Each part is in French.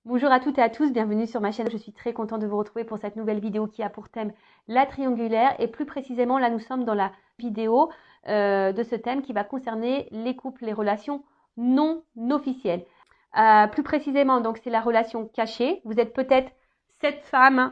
Bonjour à toutes et à tous, bienvenue sur ma chaîne. Je suis très contente de vous retrouver pour cette nouvelle vidéo qui a pour thème la triangulaire. Et plus précisément, là nous sommes dans la vidéo de ce thème qui va concerner les couples, les relations non officielles. Plus précisément, donc c'est la relation cachée. Vous êtes peut-être cette femme,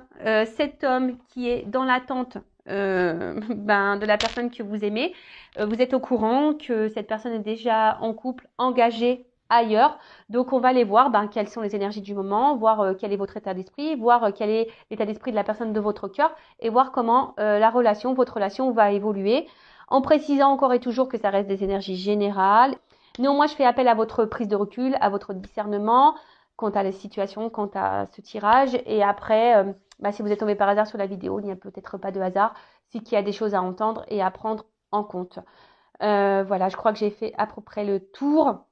cet homme qui est dans l'attente de la personne que vous aimez. Vous êtes au courant que cette personne est déjà en couple, engagée ailleurs. Donc, on va aller voir quelles sont les énergies du moment, voir quel est votre état d'esprit, voir quel est l'état d'esprit de la personne de votre cœur et voir comment votre relation va évoluer. En précisant encore et toujours que ça reste des énergies générales. Néanmoins, je fais appel à votre prise de recul, à votre discernement quant à la situation, quant à ce tirage. Et après, si vous êtes tombé par hasard sur la vidéo, il n'y a peut-être pas de hasard, c'est qu'il y a des choses à entendre et à prendre en compte. Voilà, je crois que j'ai fait à peu près le tour.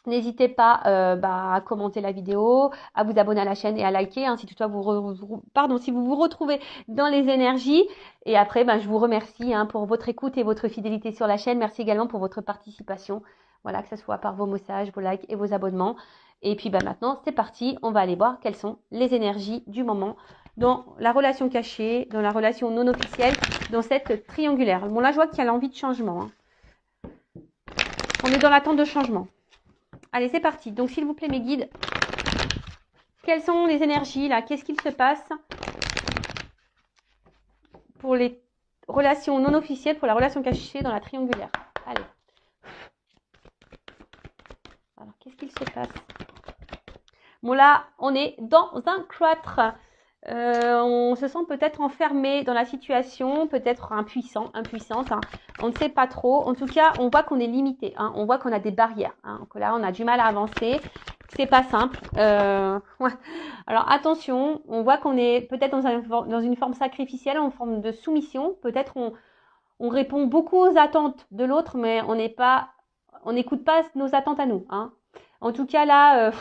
N'hésitez pas à commenter la vidéo, à vous abonner à la chaîne et à liker si toutefois si vous vous retrouvez dans les énergies. Et après, je vous remercie pour votre écoute et votre fidélité sur la chaîne. Merci également pour votre participation. Voilà, que ce soit par vos messages, vos likes et vos abonnements. Et puis maintenant, c'est parti. On va aller voir quelles sont les énergies du moment dans la relation cachée, dans la relation non officielle, dans cette triangulaire. Bon, là, je vois qu'il y a l'envie de changement. On est dans l'attente de changement. Allez, c'est parti. Donc, s'il vous plaît, mes guides, quelles sont les énergies là? Qu'est-ce qu'il se passe pour les relations non officielles, pour la relation cachée dans la triangulaire? Allez. Alors, qu'est-ce qu'il se passe? Bon, là, on est dans un cloître. On se sent peut-être enfermé dans la situation, peut-être impuissante. On ne sait pas trop. En tout cas, on voit qu'on est limité. On voit qu'on a des barrières. Que là, on a du mal à avancer. C'est pas simple. Ouais. Alors attention, on voit qu'on est peut-être dans une forme sacrificielle, en forme de soumission. Peut-être on répond beaucoup aux attentes de l'autre, mais on n'écoute pas nos attentes à nous. En tout cas là,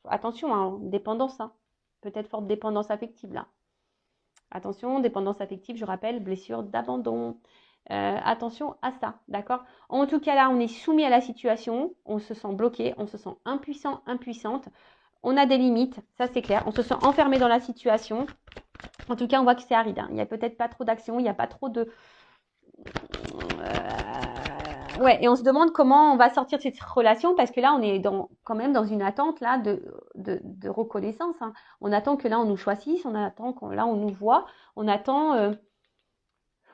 attention, dépendance. Peut-être forte dépendance affective là. Attention, dépendance affective, je rappelle, blessure d'abandon. Attention à ça, d'accord? En tout cas là, on est soumis à la situation, on se sent bloqué, on se sent impuissant, impuissante. On a des limites, ça c'est clair. On se sent enfermé dans la situation. En tout cas, on voit que c'est aride. Il n'y a peut-être pas trop d'action, il n'y a pas trop de... Ouais, et on se demande comment on va sortir de cette relation parce que là, on est quand même dans une attente là de reconnaissance. On attend que là, on nous choisisse, on attend que là, on nous voit, on attend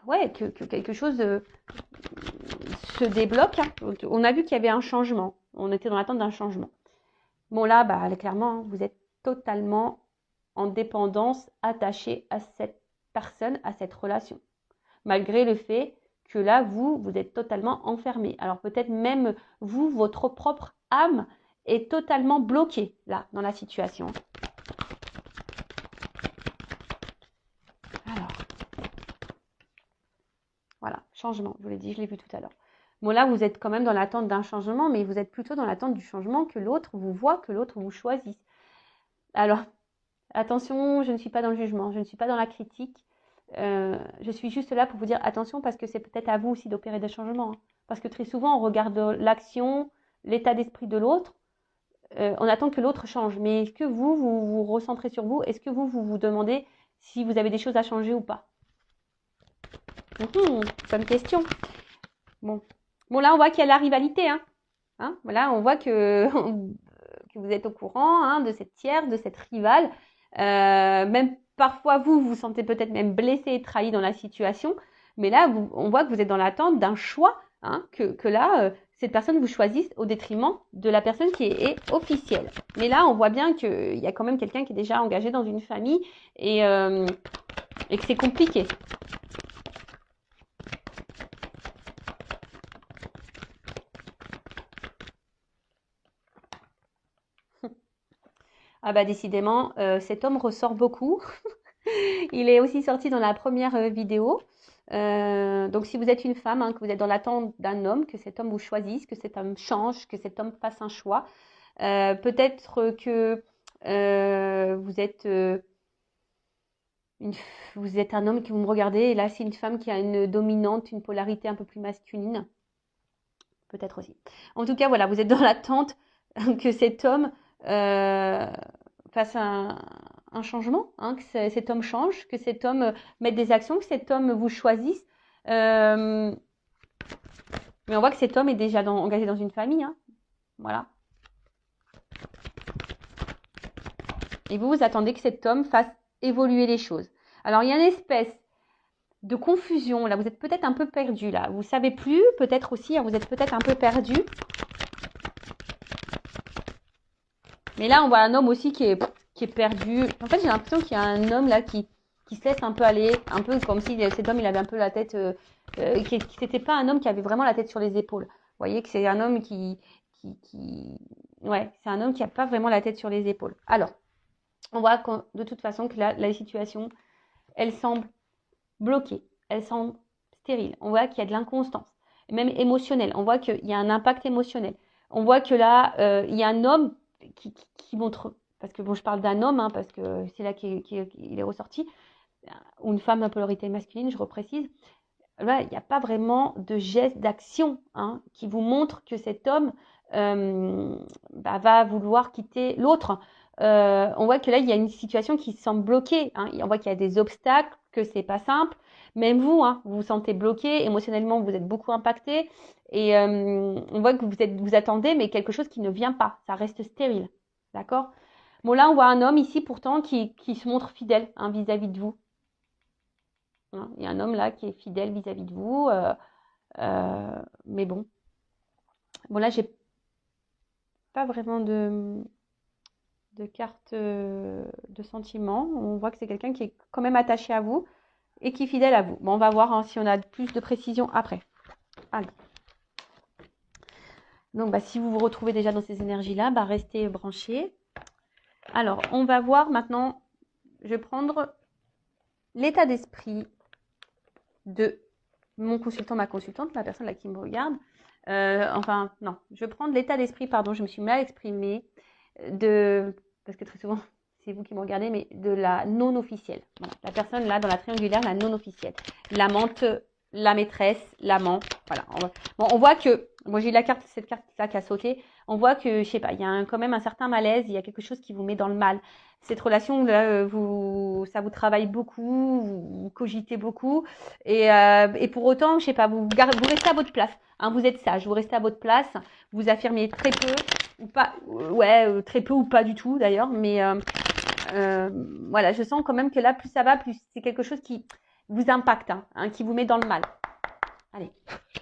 que quelque chose se débloque. On a vu qu'il y avait un changement. On était dans l'attente d'un changement. Bon là, clairement, vous êtes totalement en dépendance, attaché à cette personne, à cette relation. Malgré le fait que là, vous êtes totalement enfermé. Alors peut-être même vous, votre propre âme est totalement bloquée là, dans la situation. Alors, voilà, changement, je vous l'ai dit, je l'ai vu tout à l'heure. Bon là, vous êtes quand même dans l'attente d'un changement, mais vous êtes plutôt dans l'attente du changement que l'autre vous voit, que l'autre vous choisisse. Alors, attention, je ne suis pas dans le jugement, je ne suis pas dans la critique. Je suis juste là pour vous dire attention parce que c'est peut-être à vous aussi d'opérer des changements. Parce que très souvent, on regarde l'action, l'état d'esprit de l'autre. On attend que l'autre change. Mais est-ce que vous vous recentrez sur vous? Est-ce que vous vous demandez si vous avez des choses à changer ou pas? Bonne question. Bon, là, on voit qu'il y a la rivalité. Voilà, on voit que vous êtes au courant de cette tierce, de cette rivale. Même parfois, vous vous sentez peut-être même blessé et trahi dans la situation. Mais là, on voit que vous êtes dans l'attente d'un choix, que là, cette personne vous choisisse au détriment de la personne qui est officielle. Mais là, on voit bien qu'il y a quand même quelqu'un qui est déjà engagé dans une famille et que c'est compliqué. Décidément, cet homme ressort beaucoup. Il est aussi sorti dans la première vidéo. Donc, si vous êtes une femme, que vous êtes dans l'attente d'un homme, que cet homme vous choisisse, que cet homme change, que cet homme fasse un choix, peut-être que vous êtes un homme que vous me regardez, et là, c'est une femme qui a une dominante, une polarité un peu plus masculine. Peut-être aussi. En tout cas, voilà, vous êtes dans l'attente que cet homme fasse un changement, hein, que cet homme change, que cet homme mette des actions, que cet homme vous choisisse. Mais on voit que cet homme est déjà engagé dans une famille. Hein. Voilà. Et vous attendez que cet homme fasse évoluer les choses. Alors, il y a une espèce de confusion. Là, vous êtes peut-être un peu perdu. Là, vous ne savez plus. Peut-être aussi, hein, vous êtes peut-être un peu perdu. Mais là, on voit un homme aussi qui est perdu. En fait, j'ai l'impression qu'il y a un homme là qui se laisse un peu aller. Un peu comme si cet homme, il avait un peu la tête... c'était pas un homme qui avait vraiment la tête sur les épaules. Vous voyez que c'est un homme ouais, c'est un homme qui n'a pas vraiment la tête sur les épaules. Alors, on voit de toute façon que la situation, elle semble bloquée. Elle semble stérile. On voit qu'il y a de l'inconstance. Même émotionnelle. On voit qu'il y a un impact émotionnel. On voit que là, il y a un homme qui montre... Parce que bon, je parle d'un homme, hein, parce que c'est là qu'il est ressorti. Ou une femme à polarité masculine, je reprécise. Là, il n'y a pas vraiment de geste d'action hein, qui vous montre que cet homme va vouloir quitter l'autre. On voit que là, il y a une situation qui semble bloquée. Hein. On voit qu'il y a des obstacles, que c'est pas simple. Même vous, hein, vous vous sentez bloqué. Émotionnellement, vous êtes beaucoup impacté. Et on voit que vous attendez, mais quelque chose qui ne vient pas. Ça reste stérile. D'accord ? Bon, là, on voit un homme ici, pourtant, qui se montre fidèle hein, vis-à-vis de vous. Il y a un homme là qui est fidèle vis-à-vis de vous. Mais bon. Bon, là, j'ai pas vraiment de carte de sentiment. On voit que c'est quelqu'un qui est quand même attaché à vous et qui est fidèle à vous. Bon, on va voir hein, si on a plus de précision après. Allez. Donc, si vous vous retrouvez déjà dans ces énergies-là, restez branchés. Alors, on va voir maintenant, je vais prendre l'état d'esprit de mon consultant, ma consultante, la personne là qui me regarde. Enfin, non, je vais prendre l'état d'esprit, pardon, je me suis mal exprimée, parce que très souvent, c'est vous qui me regardez, mais de la non officielle. Voilà, la personne là, dans la triangulaire, la non officielle. L'amante, la maîtresse, l'amant, voilà. On voit que, moi j'ai cette carte là qui a sauté, on voit que, je sais pas, il y a quand même un certain malaise, il y a quelque chose qui vous met dans le mal. Cette relation là, ça vous travaille beaucoup, vous cogitez beaucoup, et pour autant, je sais pas, vous restez à votre place. Hein, vous êtes sage, vous restez à votre place, vous affirmez très peu ou pas, très peu ou pas du tout d'ailleurs, mais voilà, je sens quand même que là, plus ça va, plus c'est quelque chose qui vous impacte, hein, qui vous met dans le mal. Allez,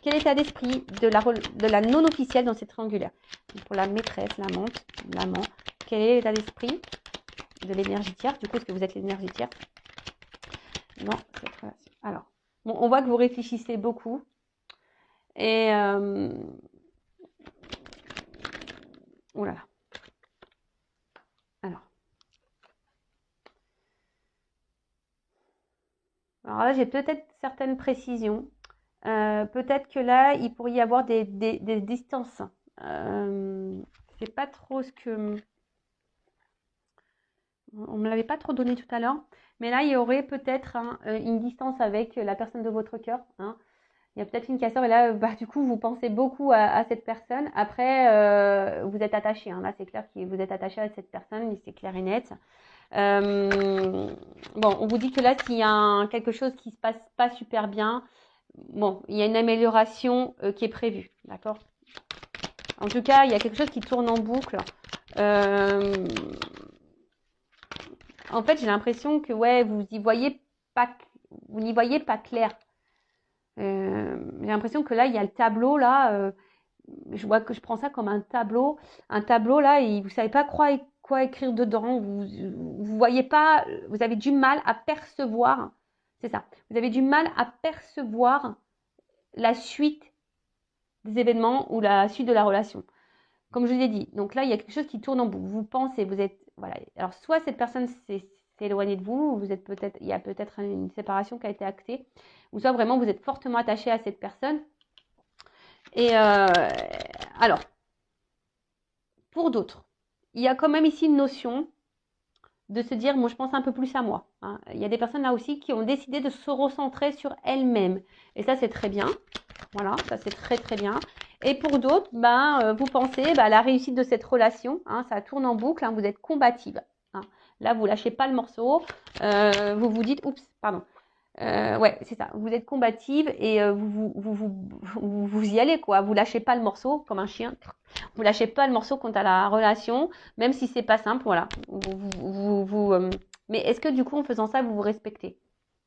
quel état d'esprit de la non officielle dans cette triangulaire? Pour la maîtresse, l'amante, l'amant, quel est l'état d'esprit de l'énergie tierce? Du coup, est-ce que vous êtes l'énergie tierce dans cette relation? Alors, bon, on voit que vous réfléchissez beaucoup. Et oh là là. Alors là, j'ai peut-être certaines précisions. Peut-être que là, il pourrait y avoir des distances. C'est pas trop ce que... On me l'avait pas trop donné tout à l'heure. Mais là, il y aurait peut-être une distance avec la personne de votre cœur. Hein. Il y a peut-être une cassure et là, du coup, vous pensez beaucoup à cette personne. Après, vous êtes attaché. Hein. Là, c'est clair que vous êtes attaché à cette personne, c'est clair et net. Bon, on vous dit que là, s'il y a quelque chose qui se passe pas super bien, bon, il y a une amélioration qui est prévue, d'accord? En tout cas, il y a quelque chose qui tourne en boucle. En fait, j'ai l'impression que ouais, vous n'y voyez pas clair. J'ai l'impression que là, il y a le tableau là. Je vois que je prends ça comme un tableau là, et vous savez pas quoi écrire dedans. Vous voyez pas, vous avez du mal à percevoir. C'est ça. Vous avez du mal à percevoir la suite des événements ou la suite de la relation. Comme je vous ai dit. Donc là, il y a quelque chose qui tourne en boucle. Vous pensez, vous êtes, voilà. Alors soit cette personne s'est éloignée de vous, il y a peut-être une séparation qui a été actée, ou soit vraiment vous êtes fortement attaché à cette personne. Et alors, pour d'autres, il y a quand même ici une notion de se dire, moi je pense un peu plus à moi. Hein. Il y a des personnes là aussi qui ont décidé de se recentrer sur elles-mêmes. Et ça, c'est très bien. Voilà, ça c'est très très bien. Et pour d'autres, vous pensez à la réussite de cette relation. Hein, ça tourne en boucle, hein, vous êtes combative. hein. Là, vous lâchez pas le morceau. Vous vous dites, oups, pardon. Ouais, c'est ça. Vous êtes combative et vous y allez, quoi. Vous lâchez pas le morceau comme un chien. Vous lâchez pas le morceau quant à la relation, même si c'est pas simple, voilà. Mais est-ce que du coup, en faisant ça, vous vous respectez?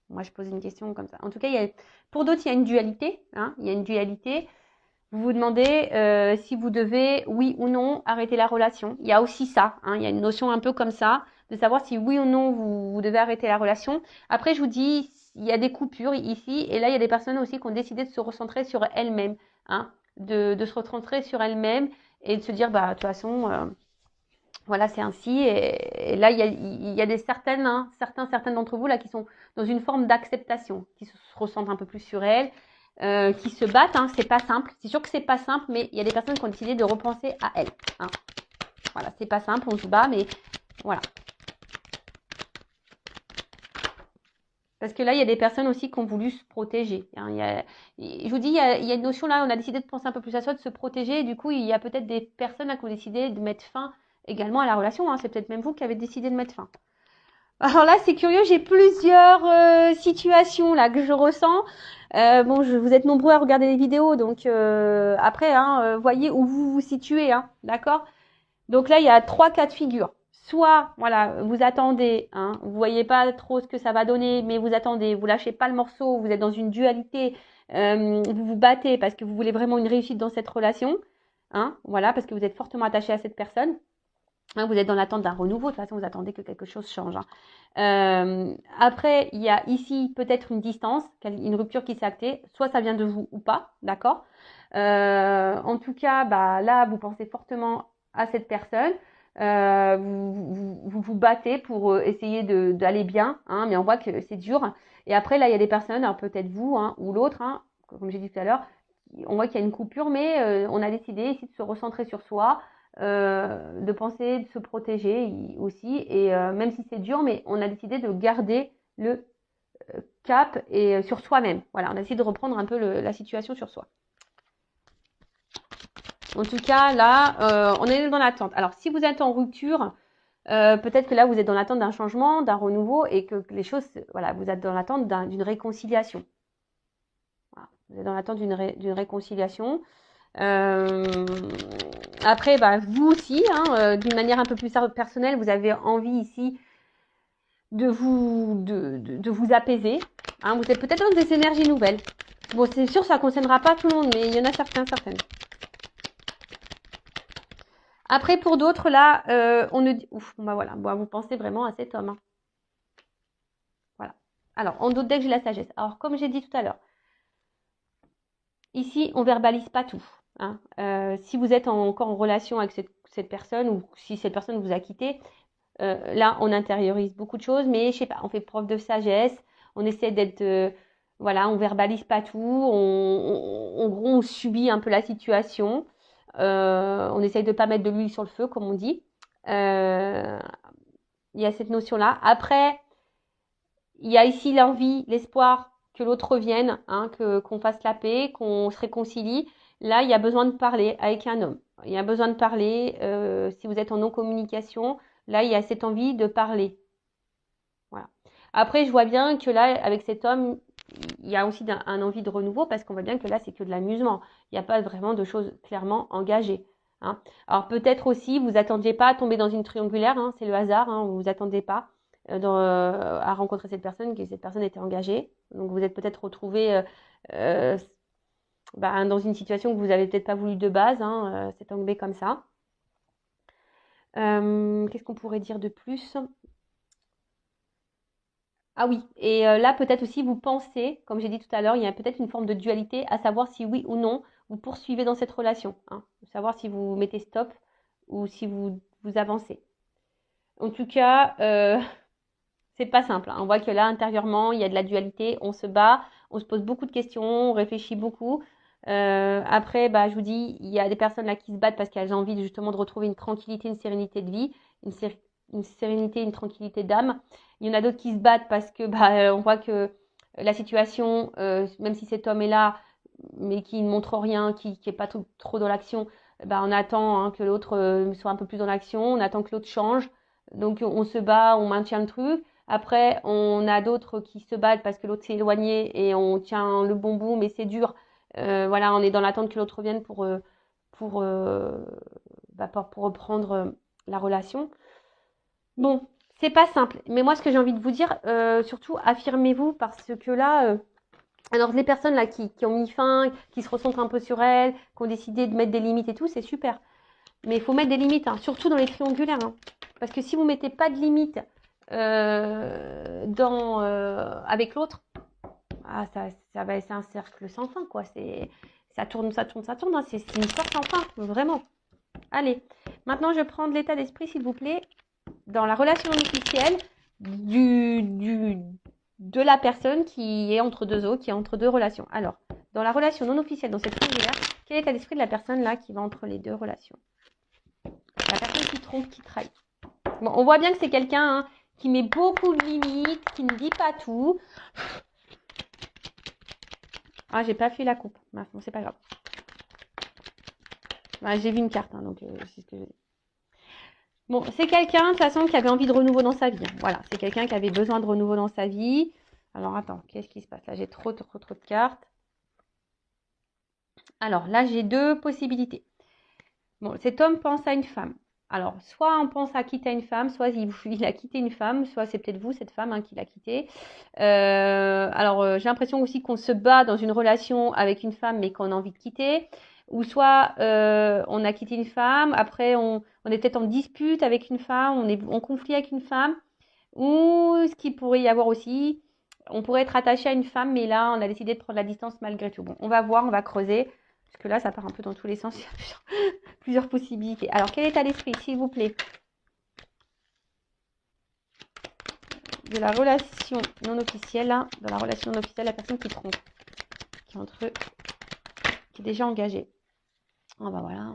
Moi, je pose une question comme ça. En tout cas, pour d'autres, il y a une dualité, hein. Il y a une dualité. Vous vous demandez si vous devez, oui ou non, arrêter la relation. Il y a aussi ça, hein. Il y a une notion un peu comme ça, de savoir si oui ou non vous devez arrêter la relation. Après, je vous dis, il y a des coupures ici, et là, il y a des personnes aussi qui ont décidé de se recentrer sur elles-mêmes, hein, de se recentrer sur elles-mêmes et de se dire, bah, de toute façon, voilà, c'est ainsi. Et là, il y a des certaines d'entre vous là qui sont dans une forme d'acceptation, qui se ressentent un peu plus sur elles, qui se battent. Hein, c'est pas simple. C'est sûr que c'est pas simple, mais il y a des personnes qui ont décidé de repenser à elles. Hein. Voilà, c'est pas simple, on se bat, mais voilà. Parce que là, il y a des personnes aussi qui ont voulu se protéger. Hein. Je vous dis, il y a une notion là, on a décidé de penser un peu plus à soi, de se protéger. Et du coup, il y a peut-être des personnes là, qui ont décidé de mettre fin également à la relation. Hein. C'est peut-être même vous qui avez décidé de mettre fin. Alors là, c'est curieux, j'ai plusieurs situations là que je ressens. Bon, vous êtes nombreux à regarder les vidéos, donc après, hein, voyez où vous vous situez, hein, d'accord? Donc là, il y a 3 cas de figure. Soit, voilà, vous attendez, hein, vous voyez pas trop ce que ça va donner, mais vous attendez, vous lâchez pas le morceau, vous êtes dans une dualité, vous vous battez parce que vous voulez vraiment une réussite dans cette relation, hein, voilà, parce que vous êtes fortement attaché à cette personne. Hein, vous êtes dans l'attente d'un renouveau, de toute façon, vous attendez que quelque chose change. Hein. Après, il y a ici peut-être une distance, une rupture qui s'est actée, soit ça vient de vous ou pas, d'accord? En tout cas, bah, là, vous pensez fortement à cette personne. Vous battez pour essayer d'aller bien, hein, mais on voit que c'est dur. Et après, là, il y a des personnes, alors peut-être vous hein, ou l'autre, hein, comme j'ai dit tout à l'heure, on voit qu'il y a une coupure, mais on a décidé ici de se recentrer sur soi, de penser, de se protéger aussi. Et même si c'est dur, mais on a décidé de garder le cap et sur soi-même. Voilà, on a décidé de reprendre un peu la situation sur soi. En tout cas, là, on est dans l'attente. Alors, si vous êtes en rupture, peut-être que là, vous êtes dans l'attente d'un changement, d'un renouveau et que les choses, voilà, vous êtes dans l'attente d'une réconciliation. Voilà, vous êtes dans l'attente d'une réconciliation. Après, bah, vous aussi, hein, d'une manière un peu plus personnelle, vous avez envie ici de vous apaiser. Hein, vous êtes peut-être dans des énergies nouvelles. Bon, c'est sûr, ça ne concernera pas tout le monde, mais il y en a certaines. Après, pour d'autres, là, on ne dit... Ouf, bah voilà, bon, vous pensez vraiment à cet homme. Hein. Voilà. Alors, en d'autres decks, j'ai la sagesse. Alors, comme j'ai dit tout à l'heure, ici, on verbalise pas tout. Hein. Si vous êtes encore en relation avec cette personne ou si cette personne vous a quitté, là, on intériorise beaucoup de choses, mais je sais pas, on fait preuve de sagesse, on essaie d'être... voilà, on verbalise pas tout, on subit un peu la situation. On essaye de ne pas mettre de l'huile sur le feu, comme on dit. Il y a cette notion-là. Après, il y a ici l'envie, l'espoir que l'autre revienne, hein, qu'on fasse la paix, qu'on se réconcilie. Là, il y a besoin de parler avec un homme. Il y a besoin de parler. Si vous êtes en non-communication, là, il y a cette envie de parler. Voilà. Après, je vois bien que là, avec cet homme, il y a aussi un envie de renouveau parce qu'on voit bien que là, c'est que de l'amusement. Il n'y a pas vraiment de choses clairement engagées. Hein. Alors peut-être aussi, vous attendiez pas à tomber dans une triangulaire, hein, c'est le hasard, hein, vous vous attendez pas à rencontrer cette personne, que cette personne était engagée. Donc vous êtes peut-être retrouvé dans une situation que vous n'avez peut-être pas voulu de base, hein, c'est tombé comme ça. Qu'est-ce qu'on pourrait dire de plus ? Ah oui, et là peut-être aussi vous pensez, comme j'ai dit tout à l'heure, il y a peut-être une forme de dualité, à savoir si oui ou non vous poursuivez dans cette relation, hein, savoir si vous mettez stop ou si vous avancez. En tout cas, c'est pas simple. Hein. On voit que là intérieurement il y a de la dualité, on se bat, on se pose beaucoup de questions, on réfléchit beaucoup. Après, bah, je vous dis, il y a des personnes là qui se battent parce qu'elles ont envie justement de retrouver une tranquillité, une sérénité de vie, une sérénité, une tranquillité d'âme. Il y en a d'autres qui se battent parce que bah, on voit que la situation, même si cet homme est là, mais qui ne montre rien, qui n'est pas trop dans l'action, bah, on attend hein, que l'autre soit un peu plus dans l'action, on attend que l'autre change. Donc on se bat, on maintient le truc. Après, on a d'autres qui se battent parce que l'autre s'est éloigné et on tient le bon bout, mais c'est dur. Voilà, on est dans l'attente que l'autre revienne pour, euh, pour reprendre la relation. Bon, c'est pas simple. Mais moi, ce que j'ai envie de vous dire, surtout, affirmez-vous parce que là, alors les personnes là qui ont mis fin, qui se ressentent un peu sur elles, qui ont décidé de mettre des limites et tout, c'est super. Mais il faut mettre des limites, hein, surtout dans les triangulaires. Hein. Parce que si vous ne mettez pas de limites avec l'autre, c'est un cercle sans fin, quoi. Ça tourne, ça tourne, ça tourne. Hein. C'est une histoire sans fin, vraiment. Allez, maintenant je prends de l'état d'esprit, s'il vous plaît, dans la relation non officielle de la personne qui est entre deux eaux, qui est entre deux relations. Alors, dans la relation non officielle, dans cette triangulaire, quel est l'état d'esprit de la personne là qui va entre les deux relations? La personne qui trompe, qui trahit. Bon, on voit bien que c'est quelqu'un hein, qui met beaucoup de limites, qui ne dit pas tout. Ah, j'ai pas fait la coupe. Bon, c'est pas grave. Ah, j'ai vu une carte, hein, donc c'est ce que je dis. Bon, c'est quelqu'un, de toute façon, qui avait envie de renouveau dans sa vie. Hein. Voilà, c'est quelqu'un qui avait besoin de renouveau dans sa vie. Alors, attends, qu'est-ce qui se passe? Là, j'ai trop de cartes. Alors, là, j'ai deux possibilités. Bon, cet homme pense à une femme. Alors, soit on pense à quitter une femme, soit il a quitté une femme, soit c'est peut-être vous, cette femme, hein, qui l'a quitté. J'ai l'impression aussi qu'on se bat dans une relation avec une femme, mais qu'on a envie de quitter. Ou soit on a quitté une femme, après on est peut-être en dispute avec une femme, on est en conflit avec une femme. Ou ce qui pourrait y avoir aussi, on pourrait être attaché à une femme, mais là, on a décidé de prendre la distance malgré tout. Bon, on va voir, on va creuser. Parce que là, ça part un peu dans tous les sens. Il y a plusieurs possibilités. Alors, quel état d'esprit, s'il vous plaît, de la relation non officielle, hein, de la relation non officielle, la personne qui trompe, qui est entre eux, qui est déjà engagée. Oh, bah voilà.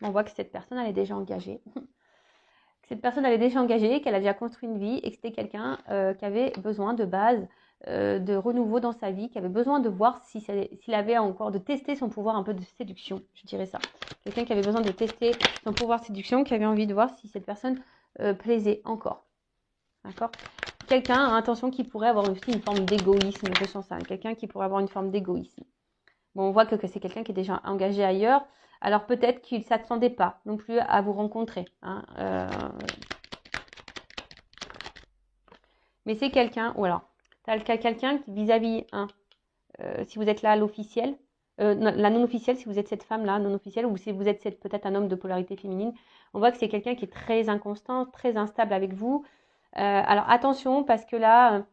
On voit que cette personne, elle est déjà engagée. Cette personne, elle est déjà engagée, qu'elle a déjà construit une vie et que c'était quelqu'un qui avait besoin de base, de renouveau dans sa vie, qui avait besoin de voir s'il avait encore, de tester son pouvoir un peu de séduction, je dirais ça. Quelqu'un qui avait besoin de tester son pouvoir de séduction, qui avait envie de voir si cette personne plaisait encore. D'accord? Quelqu'un, attention, qui pourrait avoir aussi une forme d'égoïsme, je sens ça. Quelqu'un qui pourrait avoir une forme d'égoïsme. Bon, on voit que c'est quelqu'un qui est déjà engagé ailleurs. Alors peut-être qu'il ne s'attendait pas non plus à vous rencontrer. Hein. Mais c'est quelqu'un, ou alors, t'as quelqu'un qui vis-à-vis, hein, si vous êtes là à l'officiel, la non-officielle, si vous êtes cette femme-là, non-officielle, ou si vous êtes peut-être un homme de polarité féminine, on voit que c'est quelqu'un qui est très inconstant, très instable avec vous. Alors attention, parce que là,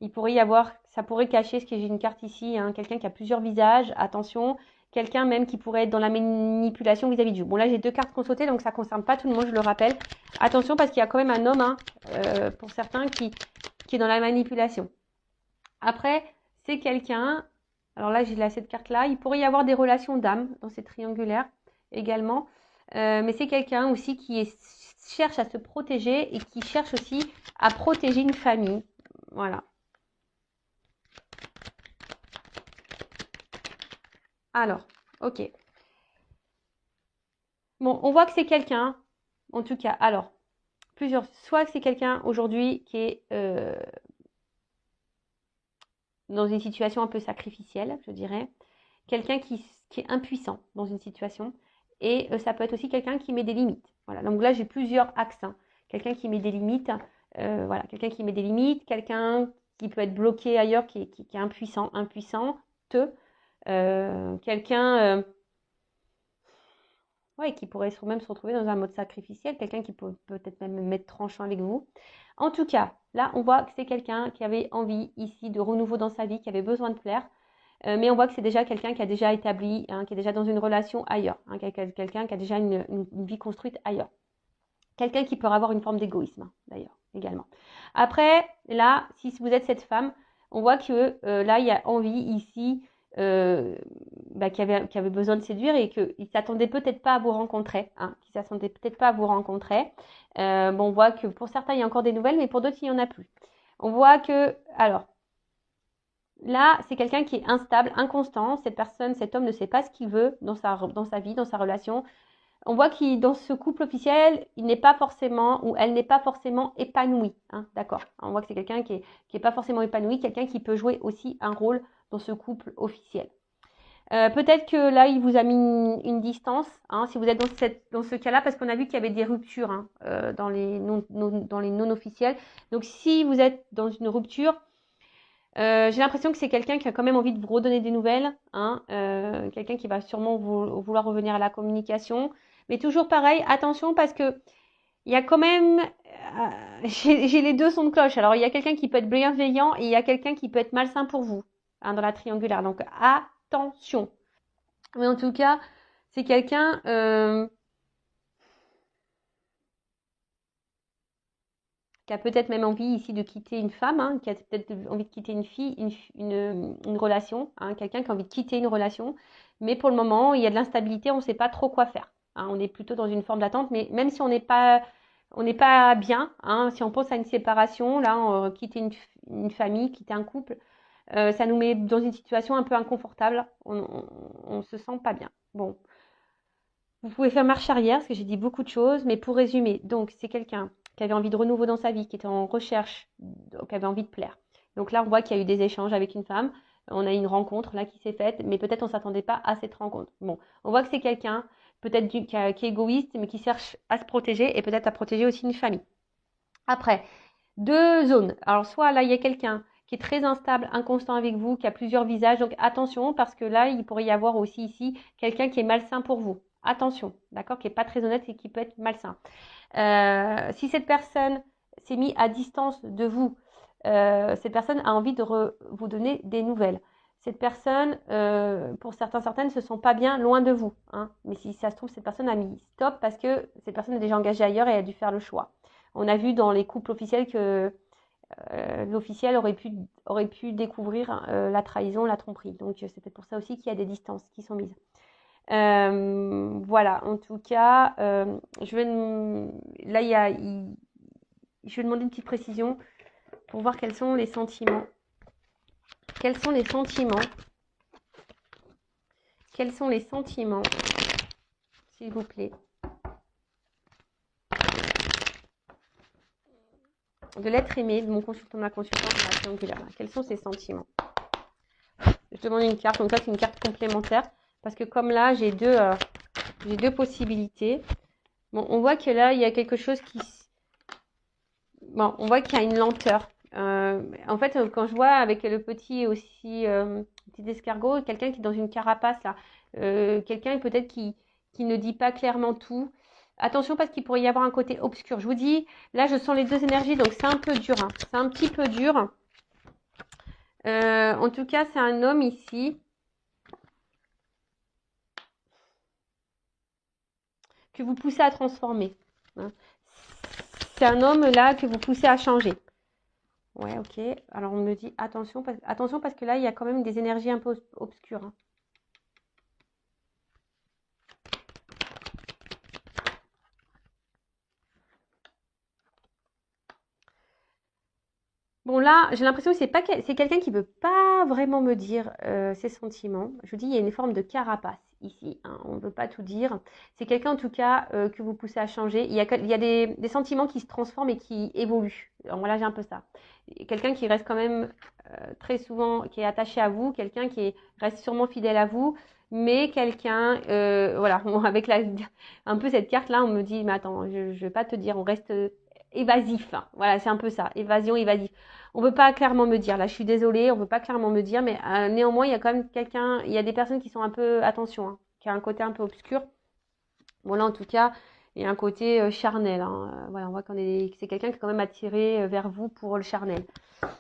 il pourrait y avoir, ça pourrait cacher, ce que j'ai une carte ici, hein, quelqu'un qui a plusieurs visages, attention, quelqu'un même qui pourrait être dans la manipulation vis-à-vis de vous. Bon là j'ai deux cartes qu'on sautait, donc ça ne concerne pas tout le monde, je le rappelle. Attention parce qu'il y a quand même un homme, hein, pour certains, qui est dans la manipulation. Après, c'est quelqu'un, alors là j'ai cette carte-là, il pourrait y avoir des relations d'âme dans ces triangulaires également, mais c'est quelqu'un aussi cherche à se protéger et qui cherche aussi à protéger une famille. Voilà. Alors, ok. Bon, on voit que c'est quelqu'un, en tout cas, alors, soit que c'est quelqu'un aujourd'hui qui est dans une situation un peu sacrificielle, je dirais, quelqu'un qui est impuissant dans une situation, et ça peut être aussi quelqu'un qui met des limites. Voilà, donc là j'ai plusieurs axes. Hein. Quelqu'un qui met des limites, voilà, quelqu'un qui met des limites, quelqu'un qui peut être bloqué ailleurs, qui est impuissante, quelqu'un ouais, qui pourrait même se retrouver dans un mode sacrificiel, quelqu'un qui peut peut-être même être tranchant avec vous. En tout cas, là, on voit que c'est quelqu'un qui avait envie ici de renouveau dans sa vie, qui avait besoin de plaire. Mais on voit que c'est déjà quelqu'un qui a déjà établi, hein, qui est déjà dans une relation ailleurs. Hein, quelqu'un qui a déjà une vie construite ailleurs. Quelqu'un qui peut avoir une forme d'égoïsme, hein, d'ailleurs, également. Après, là, si vous êtes cette femme, on voit que là, il y a envie ici qui avait besoin de séduire et qu'il ne s'attendait peut-être pas à vous rencontrer. Hein, qu'il ne s'attendait peut-être pas à vous rencontrer. Bon, on voit que pour certains, il y a encore des nouvelles, mais pour d'autres, il n'y en a plus. On voit que, alors, là, c'est quelqu'un qui est instable, inconstant. Cette personne, cet homme ne sait pas ce qu'il veut dans sa vie, dans sa relation. On voit qu'il dans ce couple officiel, il n'est pas forcément ou elle n'est pas forcément épanouie. Hein, d'accord. On voit que c'est quelqu'un qui est pas forcément épanoui, quelqu'un qui peut jouer aussi un rôle dans ce couple officiel. Peut-être que là, il vous a mis une distance, hein, si vous êtes dans ce cas-là, parce qu'on a vu qu'il y avait des ruptures hein, dans les non officiels. Donc, si vous êtes dans une rupture, j'ai l'impression que c'est quelqu'un qui a quand même envie de vous redonner des nouvelles, hein, quelqu'un qui va sûrement vouloir revenir à la communication. Mais toujours pareil, attention parce que il y a quand même, j'ai les deux sons de cloche. Alors, il y a quelqu'un qui peut être bienveillant et il y a quelqu'un qui peut être malsain pour vous hein, dans la triangulaire. Donc, attention. Mais en tout cas, c'est quelqu'un qui a peut-être même envie ici de quitter une femme, hein, qui a peut-être envie de quitter une fille, une relation, hein, quelqu'un qui a envie de quitter une relation. Mais pour le moment, il y a de l'instabilité, on ne sait pas trop quoi faire. Hein, on est plutôt dans une forme d'attente, mais même si on n'est pas bien, hein, si on pense à une séparation, là, quitter une famille, quitter un couple, ça nous met dans une situation un peu inconfortable. On se sent pas bien. Bon, vous pouvez faire marche arrière, parce que j'ai dit beaucoup de choses, mais pour résumer, donc c'est quelqu'un qui avait envie de renouveau dans sa vie, qui était en recherche, qui avait envie de plaire. Donc là, on voit qu'il y a eu des échanges avec une femme, on a eu une rencontre là qui s'est faite, mais peut-être on ne s'attendait pas à cette rencontre. Bon, on voit que c'est quelqu'un peut-être qui est égoïste, mais qui cherche à se protéger et peut-être à protéger aussi une famille. Après, deux zones. Alors soit là, il y a quelqu'un qui est très instable, inconstant avec vous, qui a plusieurs visages. Donc attention, parce que là, il pourrait y avoir aussi ici quelqu'un qui est malsain pour vous. Attention, d'accord, qui n'est pas très honnête et qui peut être malsain. Si cette personne s'est mise à distance de vous, cette personne a envie de vous donner des nouvelles. Cette personne, pour certaines, ne se sent pas bien loin de vous. Hein. Mais si ça se trouve, cette personne a mis stop parce que cette personne est déjà engagée ailleurs et a dû faire le choix. On a vu dans les couples officiels que l'officiel aurait pu découvrir la trahison, la tromperie. Donc c'est peut-être pour ça aussi qu'il y a des distances qui sont mises. Voilà, en tout cas, je vais demander une petite précision pour voir quels sont les sentiments. Quels sont les sentiments? Quels sont les sentiments, s'il vous plaît, de l'être aimé, de mon consultant, de ma consultante, de la triangulaire. Quels sont ces sentiments? Je demande une carte, donc ça c'est une carte complémentaire, parce que comme là j'ai deux possibilités. Bon, on voit que là il y a quelque chose qui... Bon, on voit qu'il y a une lenteur. En fait, quand je vois avec le petit aussi, petit escargot, quelqu'un qui est dans une carapace là, quelqu'un peut-être qui ne dit pas clairement tout. Attention parce qu'il pourrait y avoir un côté obscur. Je vous dis, là je sens les deux énergies, donc c'est un peu dur. Hein. C'est un petit peu dur. En tout cas, c'est un homme ici que vous poussez à transformer. Hein. C'est un homme là que vous poussez à changer. Ouais, ok. Alors on me dit attention parce que là, il y a quand même des énergies un peu obscures. Hein. Bon là, j'ai l'impression que c'est quelqu'un qui veut pas vraiment me dire ses sentiments. Je vous dis, il y a une forme de carapace ici. Hein, on ne veut pas tout dire. C'est quelqu'un en tout cas que vous poussez à changer. Il y a des sentiments qui se transforment et qui évoluent. Alors, voilà, j'ai un peu ça. Quelqu'un qui reste quand même très souvent, qui est attaché à vous, quelqu'un qui reste sûrement fidèle à vous, mais quelqu'un, voilà, avec un peu cette carte-là, on me dit, mais attends, je ne vais pas te dire, on reste évasif. Voilà, c'est un peu ça, évasion, évasif. On veut pas clairement me dire, là je suis désolée, on veut pas clairement me dire, mais néanmoins il y a quand même quelqu'un, il y a des personnes qui sont un peu, attention, hein, qui a un côté un peu obscur. Bon là en tout cas, il y a un côté charnel. Hein. Voilà, on voit c'est quelqu'un qui est quand même attiré vers vous pour le charnel.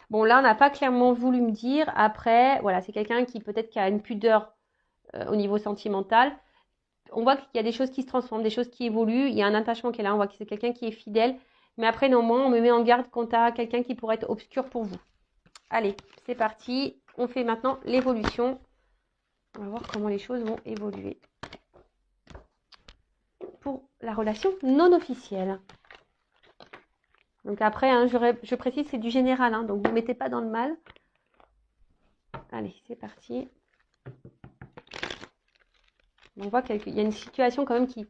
Bon là on n'a pas clairement voulu me dire. Après, voilà, c'est quelqu'un qui peut-être qui a une pudeur au niveau sentimental. On voit qu'il y a des choses qui se transforment, des choses qui évoluent. Il y a un attachement qui est là. On voit que c'est quelqu'un qui est fidèle. Mais après, néanmoins, on me met en garde quant à quelqu'un qui pourrait être obscur pour vous. Allez, c'est parti. On fait maintenant l'évolution. On va voir comment les choses vont évoluer. Pour la relation non officielle. Donc après, hein, je précise, c'est du général. Hein, donc vous ne mettez pas dans le mal. Allez, c'est parti. On voit qu'il y a une situation quand même qui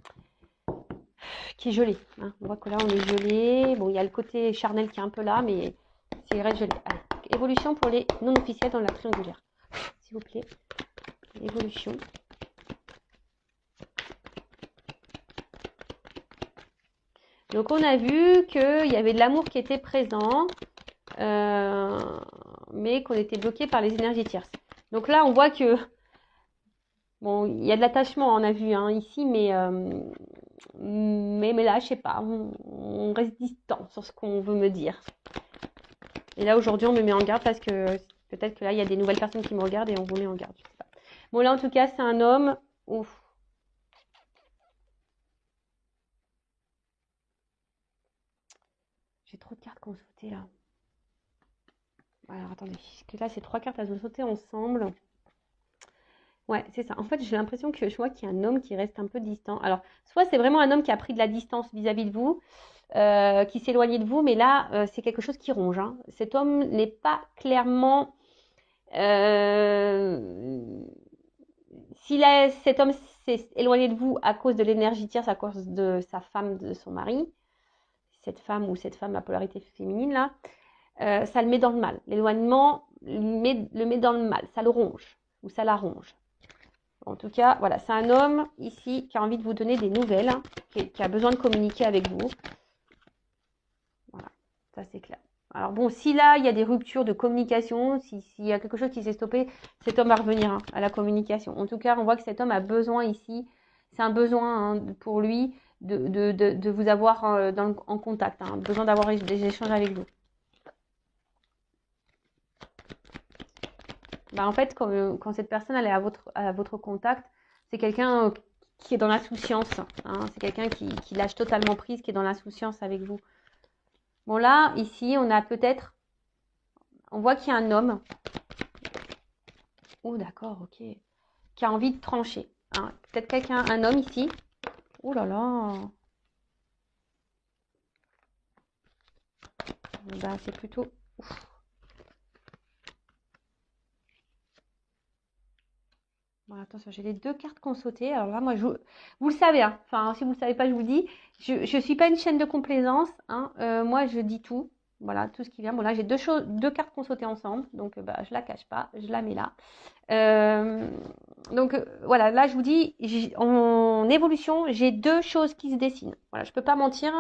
qui est gelé. Hein. On voit que là, on est gelé. Bon, il y a le côté charnel qui est un peu là, mais c'est reste gelé. Allez, évolution pour les non officiels dans la triangulaire. S'il vous plaît. Évolution. Donc, on a vu qu'il y avait de l'amour qui était présent, mais qu'on était bloqué par les énergies tierces. Donc là, on voit que, bon, il y a de l'attachement, on a vu hein, ici, mais là, je sais pas, on reste distant sur ce qu'on veut me dire. Et là, aujourd'hui, on me met en garde parce que peut-être que là, il y a des nouvelles personnes qui me regardent et on vous met en garde. Je sais pas. Bon, là, en tout cas, c'est un homme. Ouf. J'ai trop de cartes qui ont sauté là. Alors, attendez. Parce que là, c'est 3 cartes, elles ont sauté ensemble. Ouais, c'est ça. En fait, j'ai l'impression que je vois qu'il y a un homme qui reste un peu distant. Alors, soit c'est vraiment un homme qui a pris de la distance vis-à-vis de vous, qui s'est éloigné de vous, mais là, c'est quelque chose qui ronge. Hein. Cet homme n'est pas clairement... si cet homme s'est éloigné de vous à cause de l'énergie tierce, à cause de sa femme, de son mari, cette femme ou cette femme à polarité féminine, là, ça le met dans le mal. L'éloignement le met dans le mal, ça le ronge, ou ça la ronge. En tout cas, voilà, c'est un homme ici qui a envie de vous donner des nouvelles, hein, qui a besoin de communiquer avec vous. Voilà, ça c'est clair. Alors bon, si là, il y a des ruptures de communication, s'il y a quelque chose qui s'est stoppé, cet homme va revenir hein, à la communication. En tout cas, on voit que cet homme a besoin ici, c'est un besoin hein, pour lui de vous avoir en contact, hein, besoin d'avoir des échanges avec vous. Bah, en fait, quand cette personne elle est à votre contact, c'est quelqu'un qui est dans l'insouciance. Hein, c'est quelqu'un qui lâche totalement prise, qui est dans l'insouciance avec vous. Bon là, ici, on a peut-être... On voit qu'il y a un homme. Oh d'accord, ok. Qui a envie de trancher. Hein. Peut-être un homme ici. Oh là là. Bah, c'est plutôt... Ouf. Bon, attention, j'ai les 2 cartes qui ont sauté. Alors là, moi, vous le savez, hein. Enfin, si vous ne le savez pas, je vous dis. Je ne suis pas une chaîne de complaisance. Hein. Moi, je dis tout. Voilà, tout ce qui vient. Bon, là, j'ai 2 cartes qui ont sauté ensemble. Donc, bah, je ne la cache pas. Je la mets là. Voilà, là, je vous dis, en évolution, j'ai 2 choses qui se dessinent. Voilà, je ne peux pas mentir.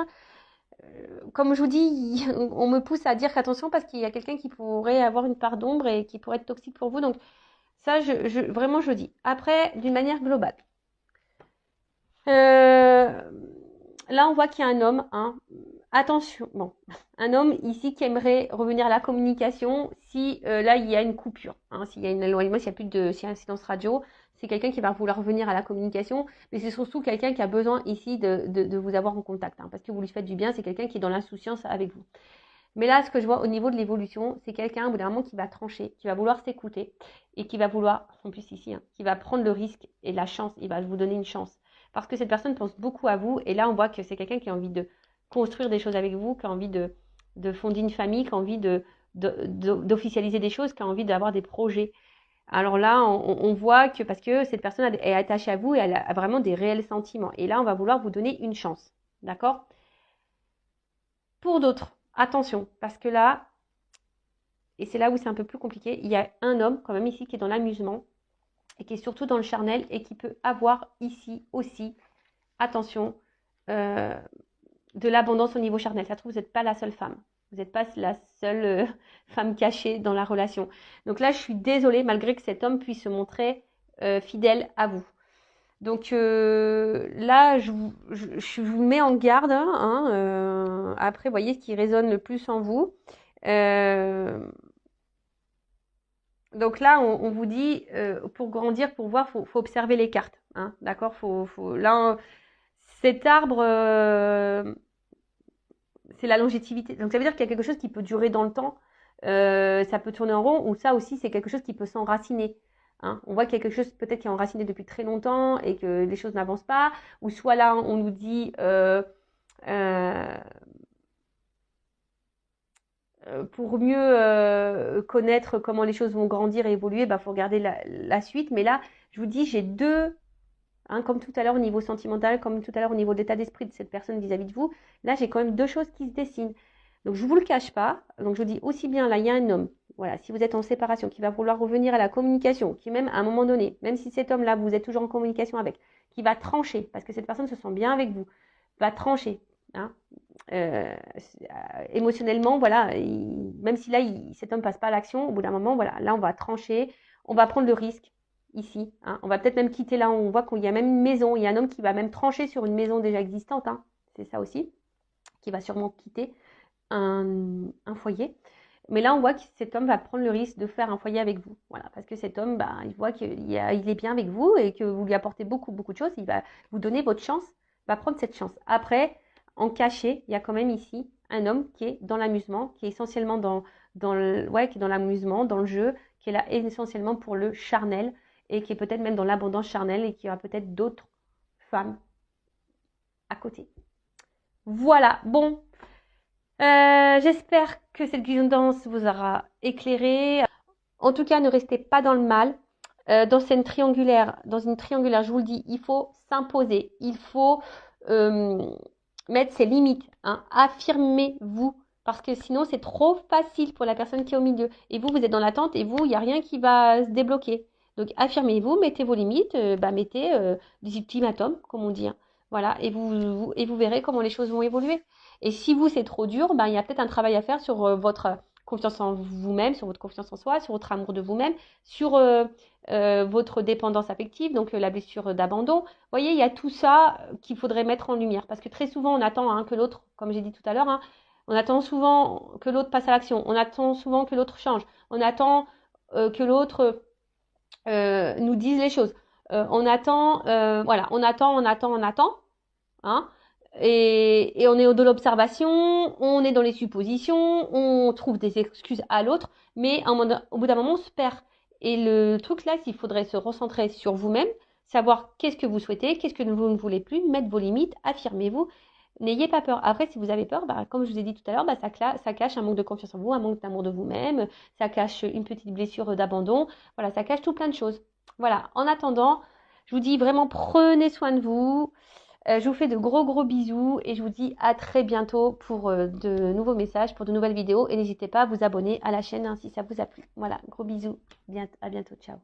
Comme je vous dis, on me pousse à dire qu'attention parce qu'il y a quelqu'un qui pourrait avoir une part d'ombre et qui pourrait être toxique pour vous. Donc, ça, vraiment, je dis. Après, d'une manière globale. Là, on voit qu'il y a un homme. Hein. Attention, bon, un homme ici qui aimerait revenir à la communication si là, il y a une coupure. Hein, s'il y a un éloignement, s'il y a un silence radio, c'est quelqu'un qui va vouloir revenir à la communication. Mais c'est surtout quelqu'un qui a besoin ici de vous avoir en contact. Hein, parce que vous lui faites du bien, c'est quelqu'un qui est dans l'insouciance avec vous. Mais là, ce que je vois au niveau de l'évolution, c'est quelqu'un, au bout d'un moment, qui va trancher, qui va vouloir s'écouter et qui va vouloir, en plus ici, hein, qui va prendre le risque et la chance, il va vous donner une chance. Parce que cette personne pense beaucoup à vous et là, on voit que c'est quelqu'un qui a envie de construire des choses avec vous, qui a envie de fonder une famille, qui a envie d'officialiser des choses, qui a envie d'avoir des projets. Alors là, on voit que parce que cette personne est attachée à vous et elle a vraiment des réels sentiments. Et là, on va vouloir vous donner une chance. D'accord ? Pour d'autres, attention, parce que là, et c'est là où c'est un peu plus compliqué, il y a un homme quand même ici qui est dans l'amusement et qui est surtout dans le charnel et qui peut avoir ici aussi, attention, de l'abondance au niveau charnel. Ça se trouve, vous n'êtes pas la seule femme. Vous n'êtes pas la seule femme cachée dans la relation. Donc là, je suis désolée, malgré que cet homme puisse se montrer fidèle à vous. Donc là, je vous mets en garde. Hein, après, voyez ce qui résonne le plus en vous. Donc là, on vous dit, pour grandir, pour voir, faut observer les cartes. Hein, d'accord, là, cet arbre, c'est la longévité. Donc ça veut dire qu'il y a quelque chose qui peut durer dans le temps. Ça peut tourner en rond, ou ça aussi, c'est quelque chose qui peut s'enraciner. Hein. On voit qu'il y a quelque chose peut-être qui est enraciné depuis très longtemps et que les choses n'avancent pas. Ou soit là, on nous dit pour mieux connaître comment les choses vont grandir et évoluer, bah, faut regarder la suite. Mais là, je vous dis, j'ai 2 Hein, comme tout à l'heure au niveau sentimental, comme tout à l'heure au niveau de l'état d'esprit de cette personne vis-à-vis de vous, là j'ai quand même deux choses qui se dessinent. Donc je ne vous le cache pas, donc je vous dis aussi bien là, il y a un homme, voilà, si vous êtes en séparation, qui va vouloir revenir à la communication, qui même à un moment donné, même si cet homme-là, vous êtes toujours en communication avec, qui va trancher, parce que cette personne se sent bien avec vous, va trancher, hein, émotionnellement, voilà, même si là, cet homme passe pas à l'action, au bout d'un moment, voilà, là on va trancher, on va prendre le risque, ici, hein, on va peut-être même quitter là, on voit qu'il y a même une maison, il y a un homme qui va même trancher sur une maison déjà existante, hein, c'est ça aussi, qui va sûrement quitter un foyer. Mais là, on voit que cet homme va prendre le risque de faire un foyer avec vous. Voilà, parce que cet homme, bah, il voit qu'il est bien avec vous et que vous lui apportez beaucoup, beaucoup de choses. Il va vous donner votre chance, il va prendre cette chance. Après, en caché, il y a quand même ici un homme qui est dans l'amusement, qui est essentiellement qui est dans l'amusement, dans le jeu, qui est là essentiellement pour le charnel et qui est peut-être même dans l'abondance charnelle et qui aura peut-être d'autres femmes à côté. Voilà, bon, j'espère que cette guidance vous aura éclairé. En tout cas, ne restez pas dans le mal. Dans une triangulaire, je vous le dis, il faut s'imposer. Il faut mettre ses limites. Hein. Affirmez-vous. Parce que sinon, c'est trop facile pour la personne qui est au milieu. Et vous, vous êtes dans l'attente et vous, il n'y a rien qui va se débloquer. Donc, affirmez-vous, mettez vos limites, mettez des ultimatums, comme on dit. Hein. Voilà, et vous verrez comment les choses vont évoluer. Et si vous, c'est trop dur, il y a peut-être un travail à faire sur votre confiance en vous-même, sur votre confiance en soi, sur votre amour de vous-même, sur votre dépendance affective, donc la blessure d'abandon. Vous voyez, il y a tout ça qu'il faudrait mettre en lumière. Parce que très souvent, on attend hein, que l'autre, comme j'ai dit tout à l'heure, hein, on attend souvent que l'autre passe à l'action. On attend souvent que l'autre change. On attend que l'autre nous dise les choses. Voilà, on attend. Hein, et on est de l'observation, on est dans les suppositions, on trouve des excuses à l'autre, mais au bout d'un moment, on se perd. Et le truc là, s'il faudrait se recentrer sur vous-même, savoir qu'est-ce que vous souhaitez, qu'est-ce que vous ne voulez plus, mettre vos limites, affirmez-vous. N'ayez pas peur. Après, si vous avez peur, comme je vous ai dit tout à l'heure, ça cache un manque de confiance en vous, un manque d'amour de vous-même, ça cache une petite blessure d'abandon. Voilà, ça cache tout plein de choses. Voilà, en attendant, je vous dis vraiment, prenez soin de vous. Je vous fais de gros bisous et je vous dis à très bientôt pour de nouveaux messages, pour de nouvelles vidéos. Et n'hésitez pas à vous abonner à la chaîne hein, si ça vous a plu. Voilà, gros bisous. À bientôt. Ciao.